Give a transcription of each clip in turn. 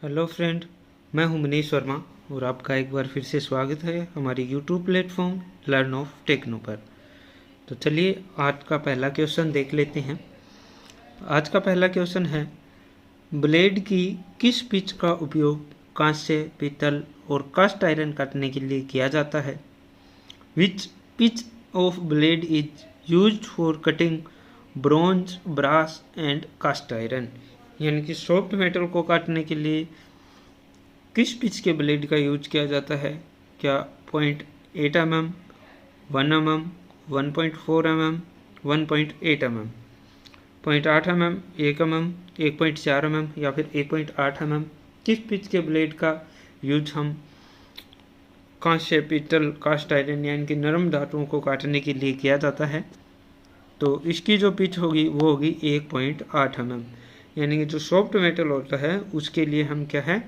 Hello friend, मैं हूं मनीष वर्मा और आपका एक बार फिर से स्वागत है हमारी YouTube platform Learn of Techno पर। तो चलिए आज का पहला क्वेश्चन देख लेते हैं। आज का पहला क्वेश्चन है, ब्लेड की किस पिच का उपयोग कांस्य, पीतल और कास्ट आयरन काटने के लिए किया जाता है? Which pitch of blade is used for cutting bronze, brass and cast iron? यानी कि सॉफ्ट मेटल को काटने के लिए किस पिच के ब्लेड का यूज किया जाता है? क्या 0.8 mm, 1 mm, 1.4 mm, 1.8 mm, 0.8 mm, 1 mm, 1.4 mm या फिर 1.8 mm? किस पिच के ब्लेड का यूज हम कांस्य, पीतल, कास्ट आयरन यानी कि नरम धातुओं को काटने के लिए किया जाता है? तो इसकी जो पिच होगी वो होगी 1.8 mm। यानी कि जो सॉफ्ट मेटल होता है उसके लिए हम क्या है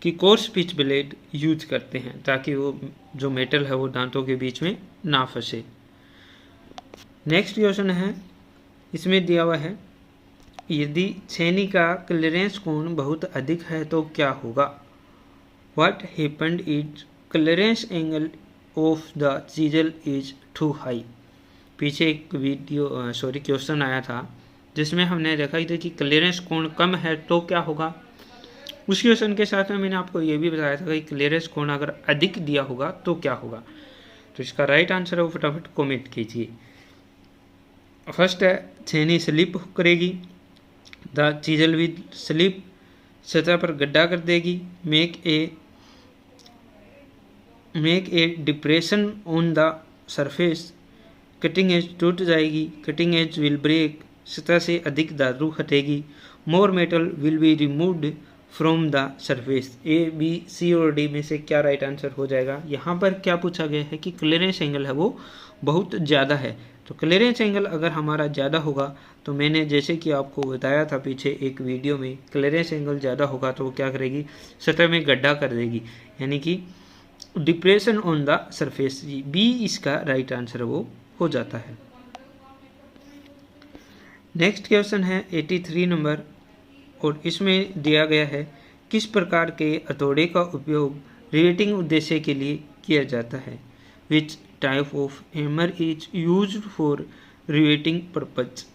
कि कोर्स पिच ब्लेड यूज करते हैं ताकि वो जो मेटल है वो दांतों के बीच में ना फंसे। नेक्स्ट क्वेश्चन है, इसमें दिया हुआ है, यदि छेनी का क्लियरेंस कोण बहुत अधिक है तो क्या होगा? What happened is clearance angle of the chisel is too high? पीछे एक क्वेश्चन आया था जिसमें हमने देखा था कि क्लियरेंस कोण कम है तो क्या होगा। उस क्वेश्चन के साथ में मैंने आपको ये भी बताया था कि क्लियरेंस कोण अगर अधिक दिया होगा तो क्या होगा। तो इसका राइट आंसर है वो फटाफट कमेंट कीजिए। फर्स्ट है, छेनी स्लिप करेगी, द चीजल विद स्लिप, सतह पर गड्ढा कर देगी, make a depression on the surface, cutting edge टूट जाएगी, कटिंग एज विल ब्रेक, सतह से अधिक धातु हटेगी, more metal will be removed from the surface. A, B, C और डी में से क्या राइट आंसर हो जाएगा? यहाँ पर क्या पूछा गया है कि क्लियरेंस एंगल है वो बहुत ज़्यादा है। तो क्लियरेंस एंगल अगर हमारा ज़्यादा होगा तो मैंने जैसे कि आपको बताया था पीछे एक वीडियो में, क्लियरेंस एंगल ज़्यादा होगा तो वो क्या करेगी, सतह में गड्ढा कर देगी, यानी कि depression on the surface. B इसका राइट आंसर वो हो जाता है। नेक्स्ट क्वेश्चन है 83 नंबर और इसमें दिया गया है, किस प्रकार के हथौड़े का उपयोग रिवेटिंग उद्देश्य के लिए किया जाता है? Which type of hammer is used for riveting purpose?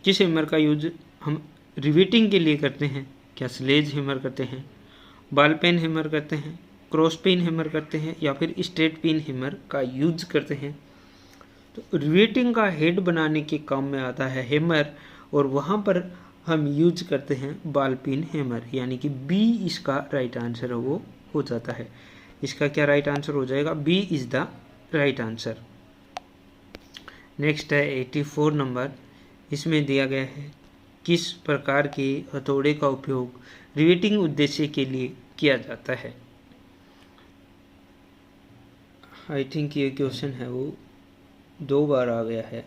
किस हैमर का यूज हम रिवेटिंग के लिए करते हैं? क्या स्लेज हैमर करते हैं, बॉल पेन हैमर करते हैं, क्रॉस पिन हैमर करते हैं या फिर स्ट्रेट पिन हैमर का यूज करते हैं? तो रिवेटिंग का हेड बनाने के काम में आता है हैमर और वहाँ पर हम यूज करते हैं बॉल पिन हैमर, यानी कि बी इसका राइट आंसर है वो हो जाता है। इसका क्या राइट आंसर हो जाएगा? B is the right answer. Next है 84 नंबर, इसमें दिया गया है, किस प्रकार के हथौड़े का उपयोग रिवेटिंग उद्देश्य के लिए किया जाता है? आई थिंक ये क्वेश्चन है वो 2 बार आ गया है,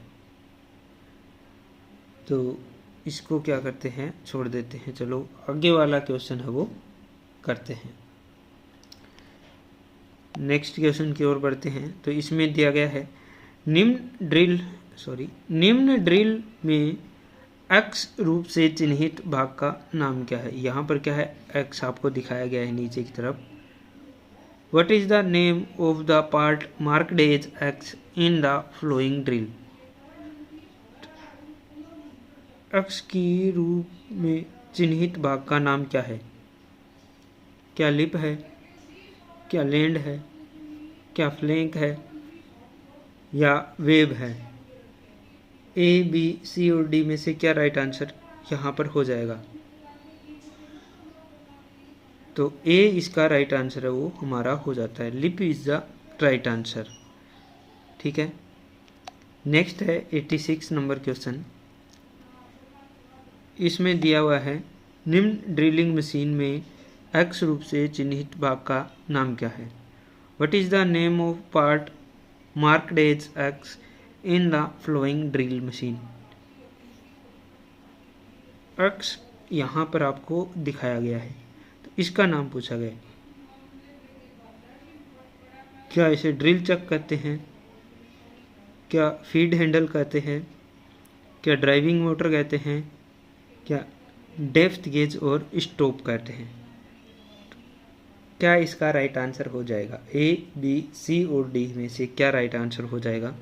तो इसको क्या करते हैं, छोड़ देते हैं। चलो आगे वाला क्वेश्चन है वो करते हैं। नेक्स्ट क्वेश्चन की ओर बढ़ते हैं। तो इसमें दिया गया है, निम्न ड्रिल में एक्स रूप से चिन्हित भाग का नाम क्या है? यहाँ पर क्या है, एक्स आपको दिखाया गया है नीचे की तरफ। What is the name of the part marked as X in the following drill? X की रूप में चिन्हित भाग का नाम क्या है? क्या लिप है, क्या लैंड है, क्या फ्लैंक है या वेब है? ए, बी, सी और डी में से क्या राइट आंसर यहाँ पर हो जाएगा? तो ए इसका राइट आंसर है वो हमारा हो जाता है, lip is the right answer. ठीक है। नेक्स्ट है 86 नंबर क्वेश्चन, इसमें दिया हुआ है, निम्न ड्रिलिंग मशीन में एक्स रूप से चिन्हित भाग का नाम क्या है? What is the name of part marked as X in the following drill machine? X यहाँ पर आपको दिखाया गया है, तो इसका नाम पूछा गया। क्या इसे ड्रिल चक कहते हैं, क्या फीड हैंडल कहते हैं, क्या ड्राइविंग मोटर कहते हैं, क्या डेप्थ गेज और स्टॉप करते हैं। क्या इसका राइट आंसर हो जाएगा? ए, बी, सी और डी में से क्या राइट आंसर हो जाएगा?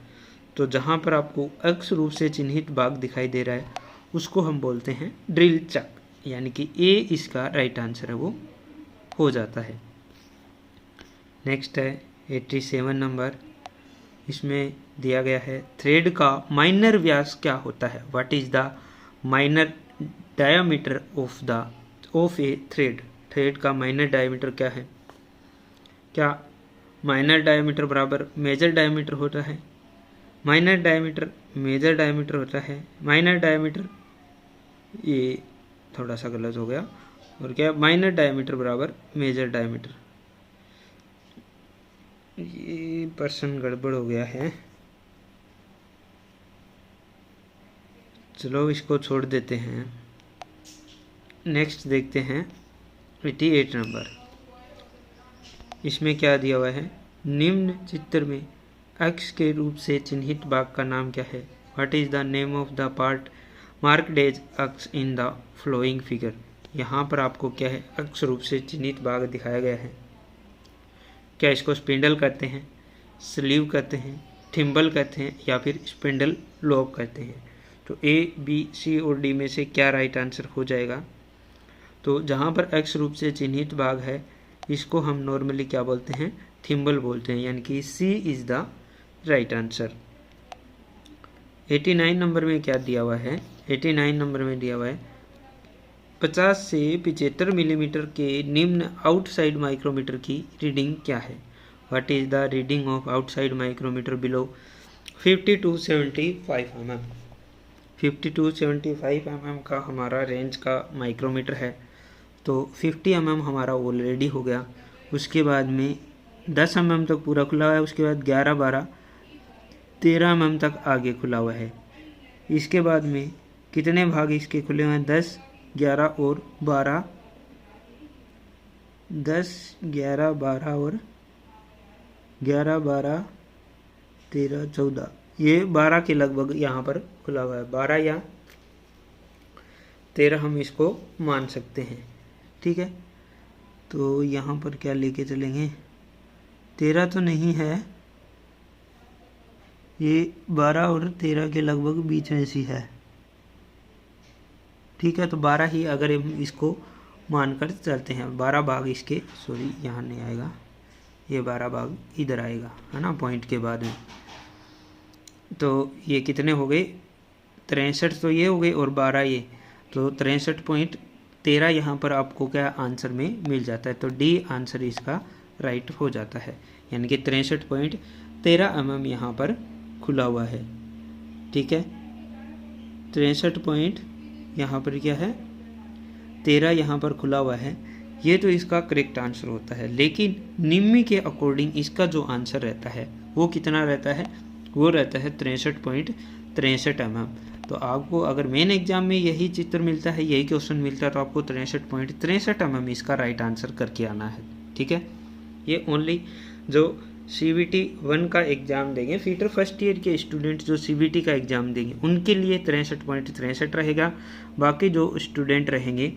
तो जहाँ पर आपको अक्ष रूप से चिन्हित भाग दिखाई दे रहा है उसको हम बोलते हैं ड्रिल चक, यानी कि ए इसका राइट आंसर है, वो हो जाता है। नेक्स्ट है 87 नंबर। इसमें दिया गया है थ्रेड का माइनर व्यास क्या होता है? What is the minor diameter of A thread? Thread का माइनर डायमीटर क्या है? क्या माइनर डायमीटर बराबर मेजर डायमीटर होता है? माइनर डायमीटर मेजर डायमीटर होता है? माइनर डायमीटर, ये थोड़ा सा गलत हो गया, और क्या माइनर डायमीटर बराबर मेजर डायमीटर, ये पर्सन गड़बड़ हो गया है, चलो इसको छोड़ देते हैं। नेक्स्ट देखते हैं 88 नंबर। इसमें क्या दिया हुआ है? निम्न चित्र में अक्ष के रूप से चिन्हित भाग का नाम क्या है? What is the name of the part marked as X in the flowing figure? यहाँ पर आपको क्या है? अक्ष रूप से चिन्हित भाग दिखाया गया है। क्या इसको स्पिंडल कहते हैं, स्लीव कहते हैं, थिम्बल कहते हैं, या फिर स्पिंडल लॉब कहते हैं? तो ए, बी, सी और डी में से क्या राइट आंसर हो जाएगा? तो जहाँ पर अक्ष रूप से चिन्हित भाग है इसको हम नॉर्मली क्या बोलते हैं? थिम्बल बोलते हैं, यानी कि C is the right answer. 89 number में क्या दिया हुआ है? 89 नंबर में दिया हुआ है 50 से 75 मिलीमीटर के निम्न आउटसाइड माइक्रोमीटर की रीडिंग क्या है? What is the reading of outside micrometer below 50 to 75 mm? 50 to 75 mm का हमारा रेंज का माइक्रोमीटर है, तो 50 mm हमारा ऑलरेडी हो गया। उसके बाद में 10 mm तक पूरा खुला हुआ है, उसके बाद 11, 12, 13 mm तक आगे खुला हुआ है। इसके बाद में कितने भाग इसके खुले हुए हैं? 10, 11 और 12, 10, 11, 12 और 11, 12, 13, 14, ये 12 के लगभग यहाँ पर खुला हुआ है। 12 या 13 हम इसको मान सकते हैं, ठीक है। तो यहाँ पर क्या लेके चलेंगे? 13 तो नहीं है, ये 12 और 13 के लगभग बीच में सी है, ठीक है। तो 12 ही अगर हम इसको मानकर चलते हैं, 12 भाग इसके, सॉरी यहाँ नहीं आएगा, ये 12 भाग इधर आएगा, है ना, पॉइंट के बाद में। तो ये कितने हो गए? 63 तो ये हो गए और 12 ये, तो 63.13 यहाँ पर आपको क्या आंसर में मिल जाता है। तो डी आंसर इसका राइट हो जाता है, यानी कि 63.13 mm यहाँ पर खुला हुआ है, ठीक है। 63 पॉइंट यहाँ पर क्या है? 13 यहाँ पर खुला हुआ है, ये तो इसका करेक्ट आंसर होता है। लेकिन निम्न के अकॉर्डिंग इसका जो आंसर रहता है वो कितना रहता है? वो रहता है 63.63 mm। तो आपको अगर मेन एग्जाम में यही चित्र मिलता है, यही क्वेश्चन मिलता है, तो आपको 63.63 mm इसका राइट आंसर करके आना है, ठीक है। ये ओनली जो CBT 1 का एग्ज़ाम देंगे, फीटर फर्स्ट ईयर के स्टूडेंट जो CBT का एग्ज़ाम देंगे उनके लिए 63.63 रहेगा। बाकी जो स्टूडेंट रहेंगे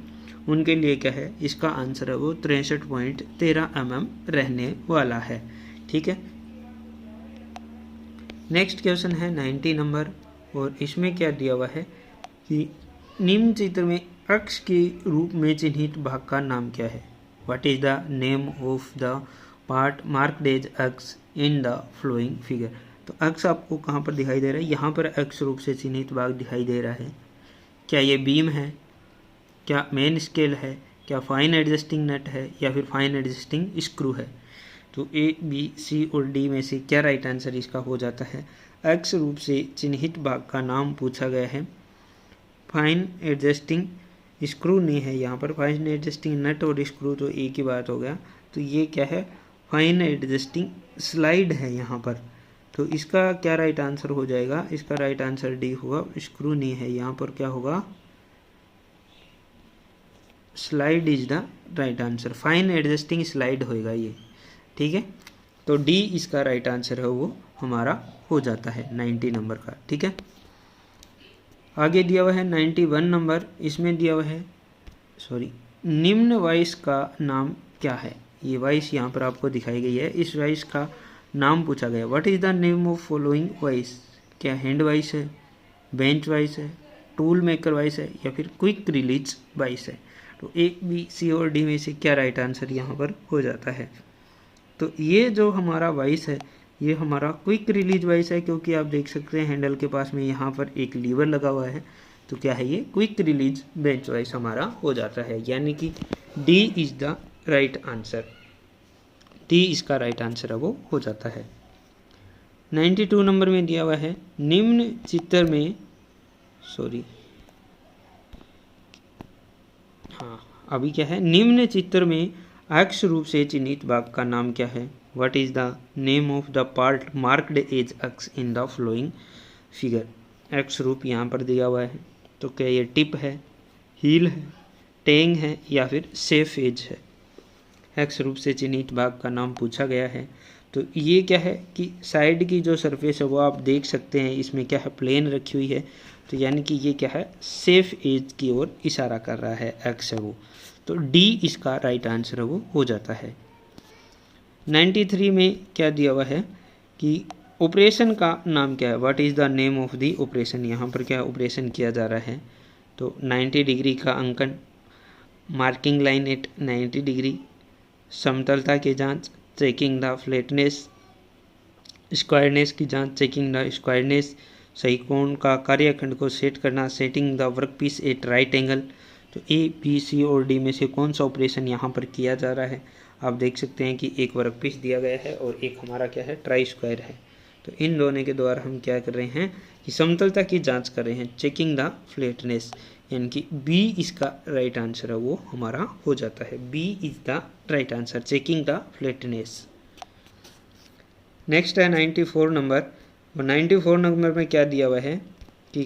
उनके लिए क्या है? इसका आंसर है वो 63.13 mm रहने वाला है, ठीक है। नेक्स्ट क्वेश्चन है 90 नंबर, और इसमें क्या दिया हुआ है कि निम्न चित्र में अक्ष के रूप में चिन्हित भाग का नाम क्या है? What is the name of the part marked as X in the flowing figure? तो अक्ष आपको कहाँ पर दिखाई दे रहा है? यहाँ पर अक्ष रूप से चिन्हित भाग दिखाई दे रहा है। क्या ये बीम है? क्या मेन स्केल है? क्या फाइन एडजस्टिंग नट है? या फिर फाइन एडजस्टिंग स्क्रू है? तो ए, बी, सी और डी में से क्या राइट आंसर इसका हो जाता है? अक्ष रूप से चिन्हित भाग का नाम पूछा गया है। फाइन एडजस्टिंग स्क्रू नहीं है यहाँ पर, फाइन एडजस्टिंग नट और स्क्रू तो एक ही बात हो गया। तो ये क्या है? फाइन एडजस्टिंग स्लाइड है यहाँ पर। तो इसका क्या राइट आंसर हो जाएगा? इसका राइट आंसर डी होगा, स्क्रू नहीं है यहाँ पर, क्या होगा? Slide is the right answer, fine adjusting slide होएगा ये, ठीक है। तो डी इसका राइट आंसर है, वो हमारा हो जाता है 90 नंबर का, ठीक है। आगे दिया हुआ है 91 नंबर। इसमें दिया हुआ है निम्न वॉइस का नाम क्या है। ये वॉइस यहाँ पर आपको दिखाई गई है, इस वॉइस का नाम पूछा गया। What is the name of following voice. क्या हैंड वॉइस है, बेंच वॉइस है, टूल मेकर वॉइस है या फिर क्विक रिलीज वॉइस है। तो ए, बी, सी और डी में से क्या राइट आंसर यहाँ पर हो जाता है। तो ये जो हमारा वॉइस है ये हमारा क्विक रिलीज वॉइस है, क्योंकि आप देख सकते हैं हैंडल के पास में यहाँ पर एक लीवर लगा हुआ है। तो क्या है, ये क्विक रिलीज बेंच वॉइस हमारा हो जाता है, यानी कि D is the right answer. D इसका राइट आंसर है वो हो जाता है। 92 नंबर में दिया हुआ है निम्न चित्र में अभी क्या है, निम्न चित्र में अक्ष रूप से चिन्हित भाग का नाम क्या है। What is the name of the part marked as X in the flowing figure. अक्ष रूप यहाँ पर दिया हुआ है, तो क्या ये टिप है, हील है, टेंग है या फिर सेफ एज है। अक्ष रूप से चिन्हित भाग का नाम पूछा गया है। तो ये क्या है कि साइड की जो सरफेस है वो आप देख सकते हैं, इसमें क्या है, प्लेन रखी हुई है। तो यानी कि ये क्या है, सेफ एज की ओर इशारा कर रहा है, एक्स है वो। तो डी इसका राइट आंसर है वो हो जाता है। 93 में क्या दिया हुआ है कि ऑपरेशन का नाम क्या है। What is the name of the operation. यहाँ पर क्या ऑपरेशन किया जा रहा है। तो 90 डिग्री का अंकन, मार्किंग लाइन एट 90 डिग्री, समतलता की जांच, चेकिंग द फ्लैटनेस, स्क्वायरनेस की जांच, चेकिंग द स्क्वायरनेस, सही कोण का कार्यखंड को सेट करना, setting the workpiece at right angle. तो ए, बी, सी और डी में से कौन सा ऑपरेशन यहाँ पर किया जा रहा है। आप देख सकते हैं कि एक वर्कपीस दिया गया है और एक हमारा क्या है, ट्राई स्क्वायर है। तो इन दोनों के द्वारा हम क्या कर रहे हैं कि समतलता की जांच कर रहे हैं, चेकिंग द फ्लैटनेस, यानी कि बी इसका राइट आंसर है वो हमारा हो जाता है। B is the right answer, checking the flatness. Next है 94 नंबर। और 94 नंबर में क्या दिया हुआ है कि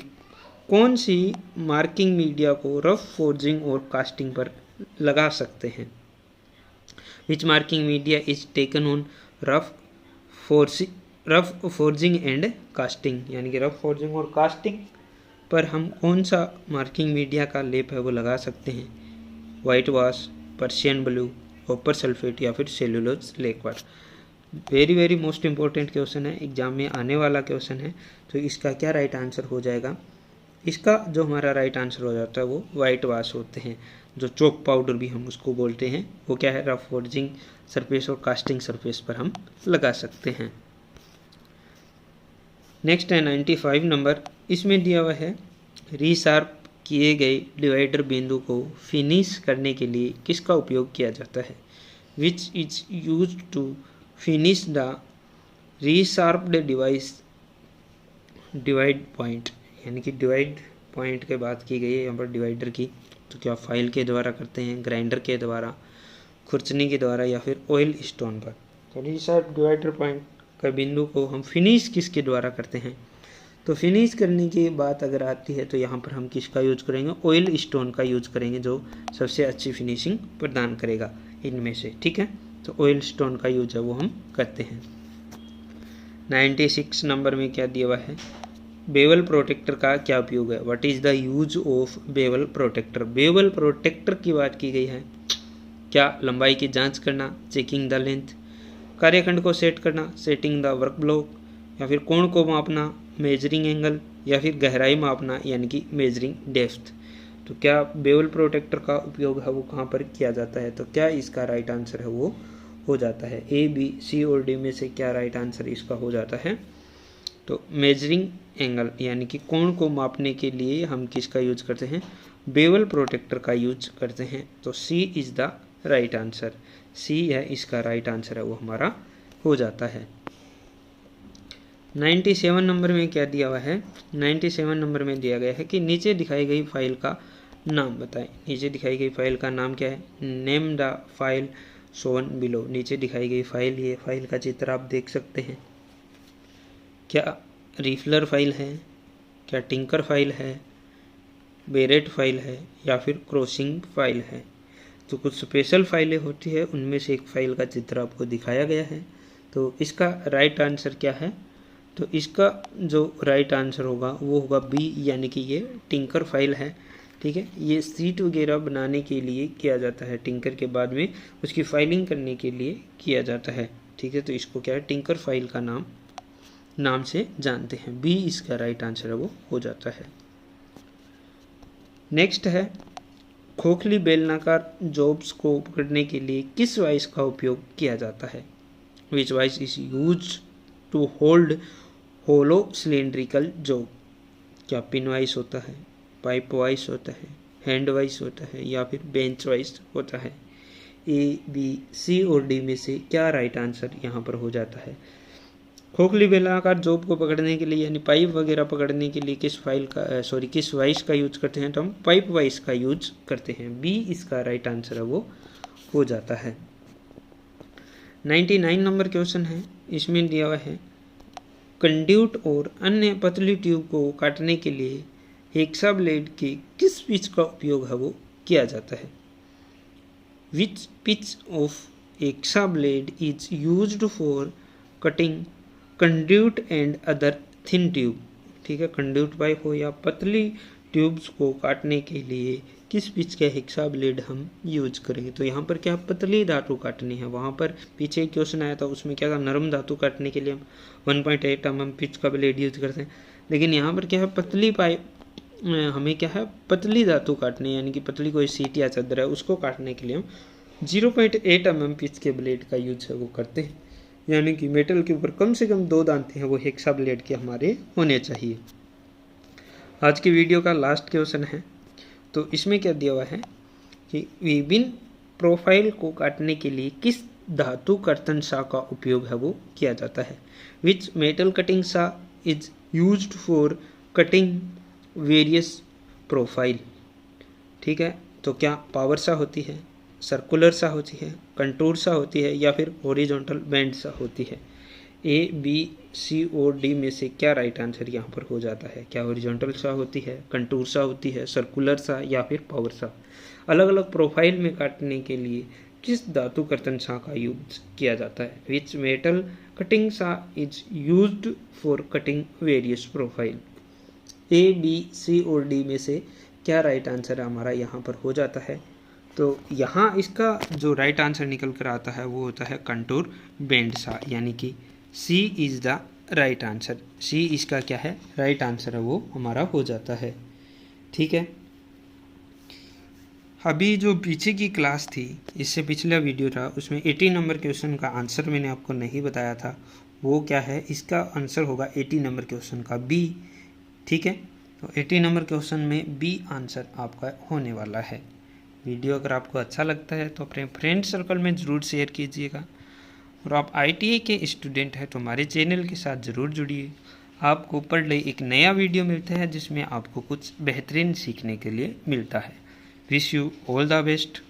कौन सी मार्किंग मीडिया को रफ फोर्जिंग और कास्टिंग पर लगा सकते हैं। Which marking media is taken on rough forging and casting, यानी कि रफ फोर्जिंग और कास्टिंग पर हम कौन सा मार्किंग मीडिया का लेप है वो लगा सकते हैं। White wash, Persian blue, copper sulphate या फिर cellulose lacquer. Very very most important question है, एग्जाम में आने वाला क्वेश्चन है। तो इसका क्या राइट आंसर हो जाएगा। इसका जो हमारा राइट आंसर हो जाता है वो वाइट वॉश होते हैं, जो चौक पाउडर भी हम उसको बोलते हैं। वो क्या है, रफ फोर्जिंग सरफेस और कास्टिंग सरफेस पर हम लगा सकते हैं। नेक्स्ट है 95 नंबर। इसमें दिया हुआ है रीशार्प किए गए डिवाइडर बिंदु को फिनिश करने के लिए किसका उपयोग किया जाता है। Which is use to finish the resharped device divide point, यानी कि डिवाइड पॉइंट के बात की गई है यहाँ पर डिवाइडर की। तो क्या फाइल के द्वारा करते हैं, ग्राइंडर के द्वारा, खुरचनी के द्वारा या फिर ऑयल स्टोन पर। तो रीशार्प डिवाइडर पॉइंट का बिंदु को हम फिनिश किसके द्वारा करते हैं। तो फिनिश करने की बात अगर आती है तो यहाँ पर हम किसका यूज करेंगे, ऑयल स्टोन का यूज करेंगे, जो सबसे अच्छी फिनिशिंग प्रदान करेगा इनमें से। ठीक है, तो ऑयल स्टोन का यूज है वो हम करते हैं। 96 नंबर में क्या दिया हुआ है, बेवल प्रोटेक्टर का क्या उपयोग है। What is the use of bevel protector. Bevel protector की बात की गई है, क्या लंबाई की जांच करना, चेकिंग द लेंथ, कार्यखंड को सेट करना, सेटिंग द वर्क ब्लॉक, या फिर कोण को मापना, मेजरिंग एंगल, या फिर गहराई मापना यानी कि मेजरिंग डेप्थ। तो क्या बेवल प्रोटेक्टर का उपयोग है वो कहाँ पर किया जाता है। तो क्या इसका राइट आंसर है वो हो जाता है ए, बी, सी और डी में से क्या राइट आंसर इसका हो जाता है। तो मेजरिंग एंगल यानी कि कोण को मापने के लिए हम किसका यूज करते हैं, बेवल प्रोटेक्टर का यूज करते हैं। तो सी इज द राइट आंसर, सी है इसका राइट आंसर है वो हमारा हो जाता है। 97 नंबर में क्या दिया हुआ है। 97 नंबर में दिया गया है कि नीचे दिखाई गई फाइल का नाम बताएं। नीचे दिखाई गई फाइल का नाम क्या है, name the file shown below. नीचे दिखाई गई फाइल, ये फाइल का चित्र आप देख सकते हैं। क्या रिफलर फाइल है, क्या टिंकर फाइल है, बेरेट फाइल है या फिर क्रॉसिंग फाइल है। तो कुछ स्पेशल फाइलें होती है, उनमें से एक फाइल का चित्र आपको दिखाया गया है। तो इसका राइट आंसर क्या है। तो इसका जो राइट आंसर होगा वो होगा बी, यानी कि ये टिंकर फाइल है। ठीक है। ये सीट वगैरह बनाने के लिए किया जाता है, टिंकर के बाद में उसकी फाइलिंग करने के लिए किया जाता है, ठीक है। तो इसको क्या है, टिंकर फाइल का नाम से जानते हैं। बी इसका राइट आंसर है वो हो जाता है। नेक्स्ट है, खोखली बेलनाकार जॉब्स को पकड़ने के लिए किस वाइस का उपयोग किया जाता है? Which vice is use to hold hollow cylindrical job? क्या पिन वाइस होता है, पाइप वाइस होता है, हैंड वाइस होता है, या फिर बेंच वाइस होता है? ए, बी, सी और डी में से क्या राइट आंसर यहाँ पर हो जाता है? खोखली बेलनाकार जॉब को पकड़ने के लिए यानी पाइप वगैरह पकड़ने के लिए किस वाइस का यूज करते हैं? तो हम पाइप वाइस का यूज करते हैं। बी इसका राइट आंसर है वो हो जाता है। 99 नंबर क्वेश्चन है, इसमें दिया हुआ है कंड्यूट और अन्य पतली ट्यूब को काटने के लिए हेक्सा ब्लेड के किस पिच का उपयोग है वो किया जाता है? Which pitch of hacksaw blade is used for cutting conduit and other thin tube? ठीक है, कंड्यूट पाइप हो या पतली ट्यूब्स को काटने के लिए किस पिच का हेक्सा ब्लेड हम यूज करेंगे? तो यहाँ पर क्या पतली धातु काटनी है। वहाँ पर पीछे एक क्वेश्चन आया था, उसमें क्या था, नरम धातु काटने के लिए हम 1.8 mm पिच का ब्लेड यूज करते हैं। लेकिन यहाँ पर क्या है, पतली पाइप हमें क्या है, पतली धातु काटनी है, यानी कि पतली कोई सीट या चादर है उसको काटने के लिए हम 0.8 mm पिच के ब्लेड का यूज है वो करते हैं। यानी कि मेटल के ऊपर कम से कम 2 दांते हैं वो हेक्सा ब्लेड के हमारे होने चाहिए। आज की वीडियो का लास्ट क्वेश्चन है, तो इसमें क्या दिया हुआ है कि विभिन्न प्रोफाइल को काटने के लिए किस धातु कर्तन सा का उपयोग है वो किया जाता है? Which metal cutting saw is used for cutting various profile? ठीक है, तो क्या पावर सा होती है, सर्कुलर सा होती है, कंटूर सा होती है, या फिर हॉरिजॉन्टल बैंड सा होती है? ए, बी, सी और डी में से क्या राइट आंसर यहाँ पर हो जाता है? क्या हॉरिजॉन्टल सा होती है, कंटूर सा होती है, सर्कुलर सा, या फिर पावर सा? अलग अलग प्रोफाइल में काटने के लिए किस धातु कर्तन सा का यूज किया जाता है? Which metal cutting saw is used for cutting various profile? A, B, C और डी में से क्या राइट आंसर हमारा यहाँ पर हो जाता है? तो यहाँ इसका जो राइट आंसर निकल कर आता है वो होता है कंटूर बेंड सा, यानी कि सी इज़ द राइट आंसर। सी इसका क्या है, राइट आंसर है वो हमारा हो जाता है। ठीक है, अभी जो पीछे की क्लास थी, इससे पिछला वीडियो था, उसमें 80 नंबर क्वेश्चन का आंसर मैंने आपको नहीं बताया था। वो क्या है, इसका आंसर होगा 80 नंबर क्वेश्चन का बी। ठीक है, तो 80 नंबर क्वेश्चन में बी आंसर आपका होने वाला है। वीडियो अगर आपको अच्छा लगता है तो अपने फ्रेंड सर्कल में ज़रूर शेयर कीजिएगा, और आप ITA के स्टूडेंट हैं तो हमारे चैनल के साथ ज़रूर जुड़िए। आपको पर डे एक नया वीडियो मिलता है जिसमें आपको कुछ बेहतरीन सीखने के लिए मिलता है। Wish you all the best.